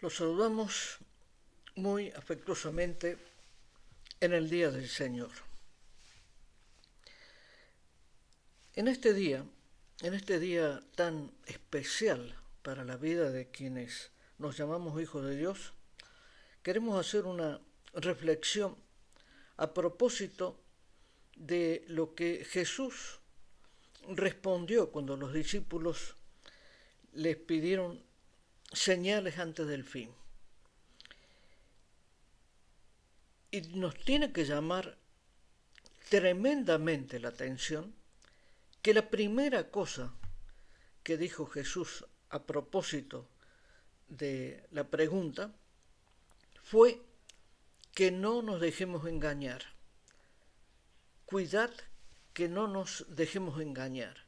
Los saludamos muy afectuosamente en el Día del Señor. En este día tan especial para la vida de quienes nos llamamos hijos de Dios, queremos hacer una reflexión a propósito de lo que Jesús respondió cuando los discípulos les pidieron señales antes del fin. Y nos tiene que llamar tremendamente la atención que la primera cosa que dijo Jesús a propósito de la pregunta fue que no nos dejemos engañar. Cuidad que no nos dejemos engañar.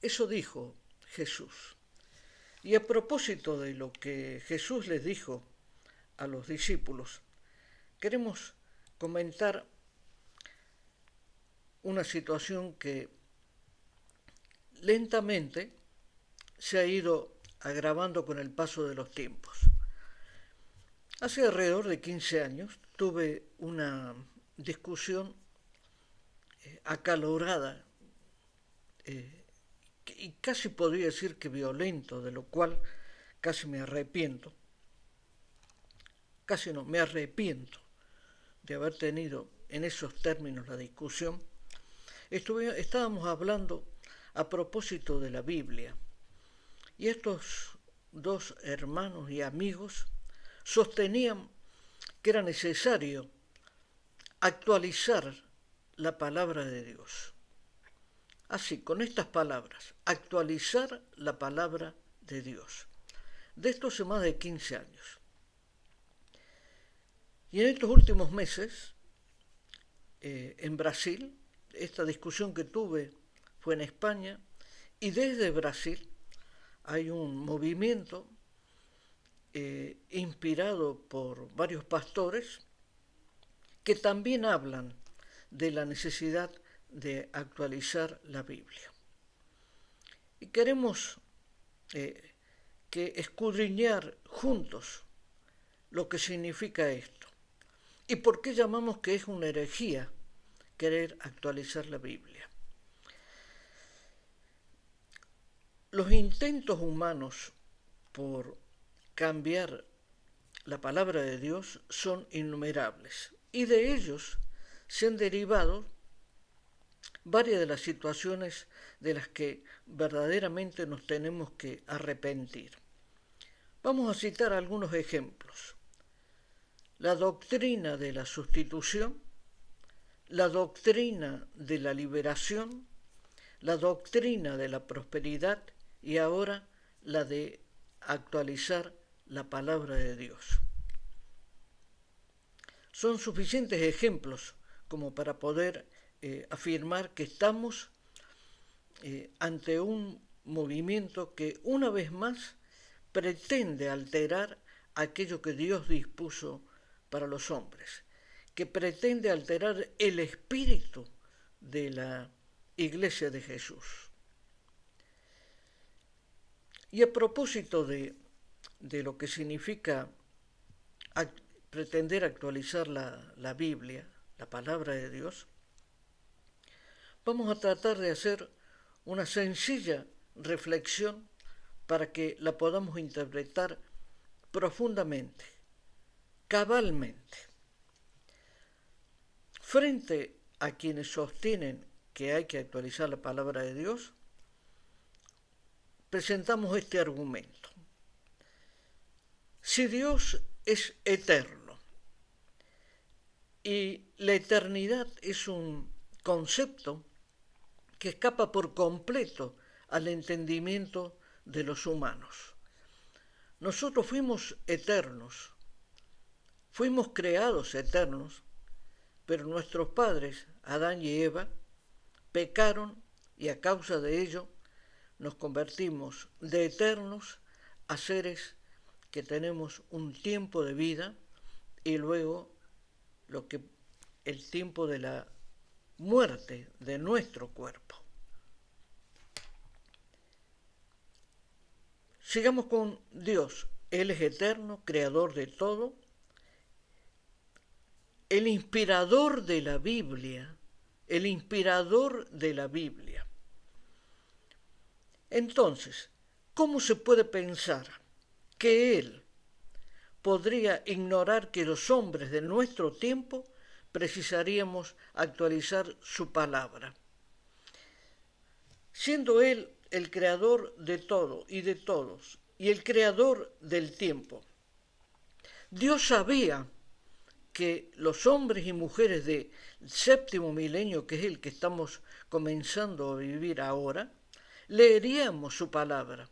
Eso dijo Jesús. Y a propósito de lo que Jesús les dijo a los discípulos, queremos comentar una situación que lentamente se ha ido agravando con el paso de los tiempos. Hace alrededor de 15 años tuve una discusión acalorada y casi podría decir que violento, de lo cual casi me arrepiento. Casi no, me arrepiento de haber tenido en esos términos la discusión. Estábamos hablando a propósito de la Biblia, y estos dos hermanos y amigos sostenían que era necesario actualizar la palabra de Dios. Así, con estas palabras, actualizar la palabra de Dios. De esto hace más de 15 años. Y en estos últimos meses, en Brasil, esta discusión que tuve fue en España, y desde Brasil hay un movimiento inspirado por varios pastores que también hablan de la necesidad de actualizar la Biblia. Y queremos que escudriñar juntos lo que significa esto y por qué llamamos que es una herejía querer actualizar la Biblia. Los intentos humanos por cambiar la palabra de Dios son innumerables, y de ellos se han derivado varias de las situaciones de las que verdaderamente nos tenemos que arrepentir. Vamos a citar algunos ejemplos. La doctrina de la sustitución, la doctrina de la liberación, la doctrina de la prosperidad y ahora la de actualizar la palabra de Dios. Son suficientes ejemplos como para poder afirmar que estamos ante un movimiento que una vez más pretende alterar aquello que Dios dispuso para los hombres, que pretende alterar el espíritu de la Iglesia de Jesús. Y a propósito de lo que significa pretender actualizar la Biblia, la palabra de Dios, vamos a tratar de hacer una sencilla reflexión para que la podamos interpretar profundamente, cabalmente. Frente a quienes sostienen que hay que actualizar la palabra de Dios, presentamos este argumento. Si Dios es eterno y la eternidad es un concepto que escapa por completo al entendimiento de los humanos. Nosotros fuimos eternos, fuimos creados eternos, pero nuestros padres, Adán y Eva, pecaron y a causa de ello nos convertimos de eternos a seres que tenemos un tiempo de vida y luego el tiempo de la muerte de nuestro cuerpo. Sigamos con Dios. Él es eterno, creador de todo, el inspirador de la Biblia, el inspirador de la Biblia. Entonces, ¿cómo se puede pensar que Él podría ignorar que los hombres de nuestro tiempo precisaríamos actualizar su palabra? Siendo Él el creador de todo y de todos, y el creador del tiempo, Dios sabía que los hombres y mujeres del séptimo milenio, que es el que estamos comenzando a vivir ahora, leeríamos su palabra.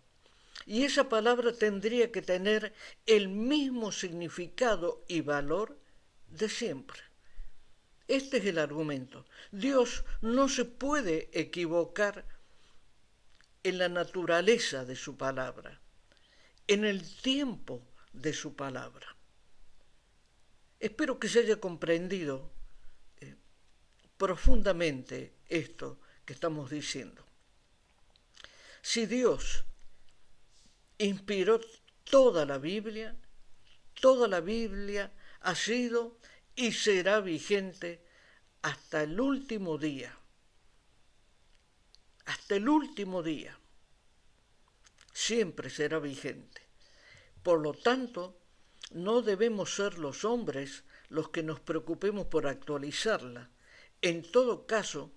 Y esa palabra tendría que tener el mismo significado y valor de siempre. Este es el argumento. Dios no se puede equivocar en la naturaleza de su palabra, en el tiempo de su palabra. Espero que se haya comprendido profundamente esto que estamos diciendo. Si Dios inspiró toda la Biblia ha sido y será vigente hasta el último día. Hasta el último día. Siempre será vigente. Por lo tanto, no debemos ser los hombres los que nos preocupemos por actualizarla. En todo caso,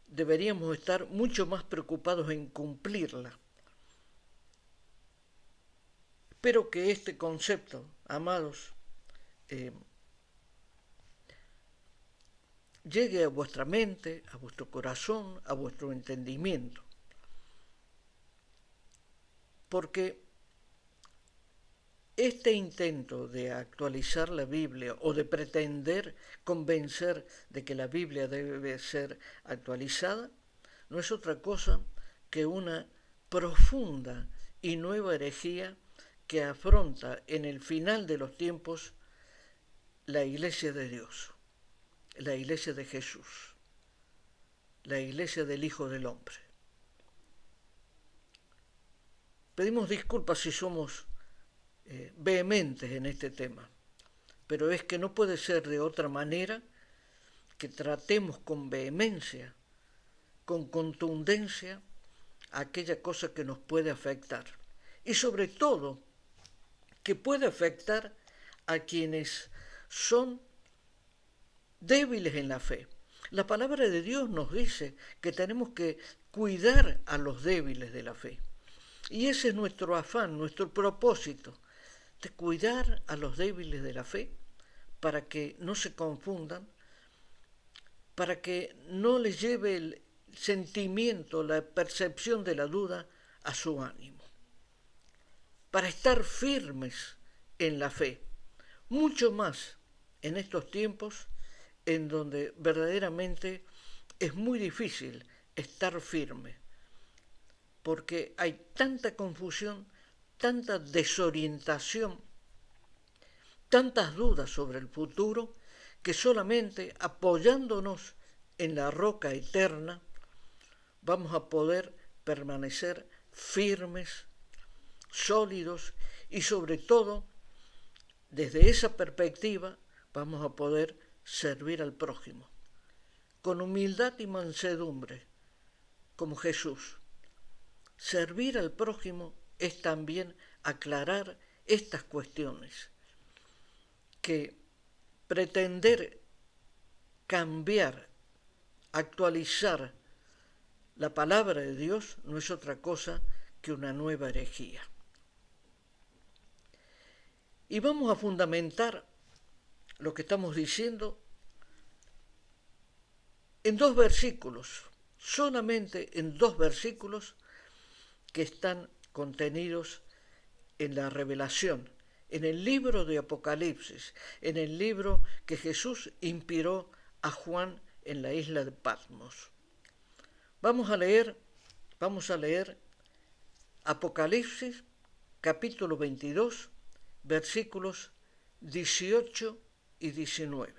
deberíamos estar mucho más preocupados en cumplirla. Espero que este concepto, amados, llegue a vuestra mente, a vuestro corazón, a vuestro entendimiento. Porque este intento de actualizar la Biblia o de pretender convencer de que la Biblia debe ser actualizada no es otra cosa que una profunda y nueva herejía que afronta en el final de los tiempos la Iglesia de Dios, la Iglesia de Jesús, la Iglesia del Hijo del Hombre. Pedimos disculpas si somos vehementes en este tema, pero es que no puede ser de otra manera que tratemos con vehemencia, con contundencia, aquella cosa que nos puede afectar y sobre todo que puede afectar a quienes son débiles en la fe. La palabra de Dios nos dice que tenemos que cuidar a los débiles de la fe. Y ese es nuestro afán, nuestro propósito, de cuidar a los débiles de la fe para que no se confundan, para que no les lleve el sentimiento, la percepción de la duda a su ánimo, para estar firmes en la fe, mucho más en estos tiempos en donde verdaderamente es muy difícil estar firme, porque hay tanta confusión, tanta desorientación, tantas dudas sobre el futuro, que solamente apoyándonos en la roca eterna vamos a poder permanecer firmes, sólidos y sobre todo, desde esa perspectiva, vamos a poder servir al prójimo, con humildad y mansedumbre, como Jesús. Servir al prójimo es también aclarar estas cuestiones, que pretender cambiar, actualizar la palabra de Dios no es otra cosa que una nueva herejía. Y vamos a fundamentar lo que estamos diciendo en dos versículos, solamente en dos versículos que están contenidos en la revelación, en el libro de Apocalipsis, en el libro que Jesús inspiró a Juan en la isla de Patmos. Vamos a leer Apocalipsis capítulo 22, versículos 18 y 19.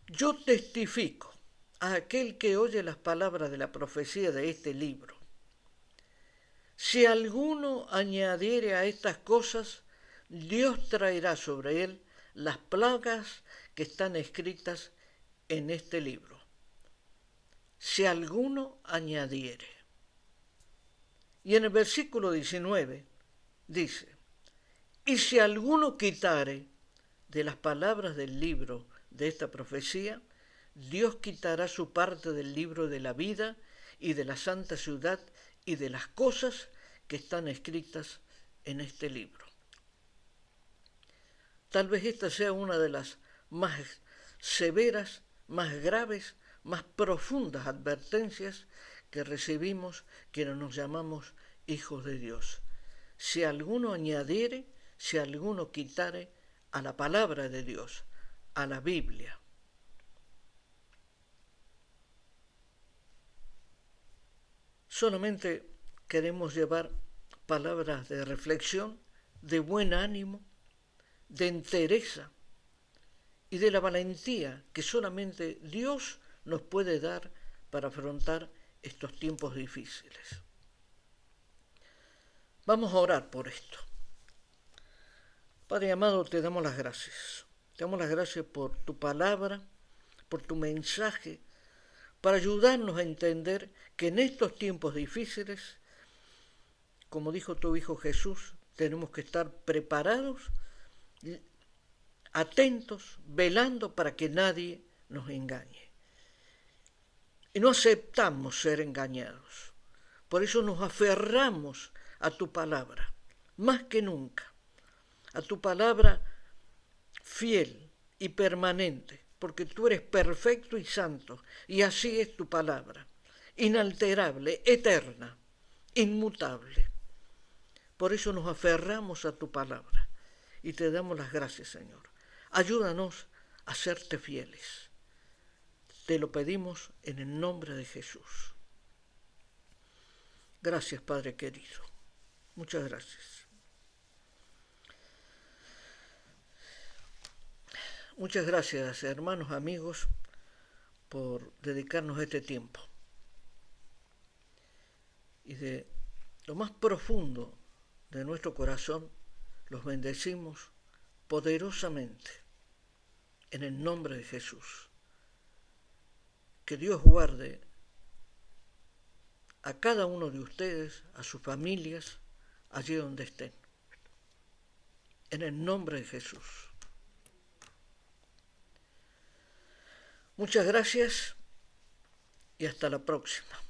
Yo testifico a aquel que oye las palabras de la profecía de este libro. Si alguno añadiere a estas cosas, Dios traerá sobre él las plagas que están escritas en este libro. Si alguno añadiere. Y en el versículo 19 dice, y si alguno quitare de las palabras del libro de esta profecía, Dios quitará su parte del libro de la vida y de la santa ciudad y de las cosas que están escritas en este libro. Tal vez esta sea una de las más severas, más graves, más profundas advertencias que recibimos quienes nos llamamos hijos de Dios. Si alguno añadiere, si alguno quitare a la palabra de Dios, a la Biblia. Solamente queremos llevar palabras de reflexión, de buen ánimo, de entereza y de la valentía que solamente Dios nos puede dar para afrontar estos tiempos difíciles. Vamos a orar por esto. Padre amado, te damos las gracias. Te damos las gracias por tu palabra, por tu mensaje, para ayudarnos a entender que en estos tiempos difíciles, como dijo tu Hijo Jesús, tenemos que estar preparados, atentos, velando para que nadie nos engañe. Y no aceptamos ser engañados. Por eso nos aferramos a tu palabra, más que nunca, a tu palabra fiel y permanente, porque tú eres perfecto y santo, y así es tu palabra, inalterable, eterna, inmutable. Por eso nos aferramos a tu palabra y te damos las gracias, Señor. Ayúdanos a serte fieles. Te lo pedimos en el nombre de Jesús. Gracias, Padre querido. Muchas gracias. Muchas gracias, hermanos, amigos, por dedicarnos este tiempo. Y de lo más profundo de nuestro corazón, los bendecimos poderosamente en el nombre de Jesús. Que Dios guarde a cada uno de ustedes, a sus familias, allí donde estén. En el nombre de Jesús. Muchas gracias y hasta la próxima.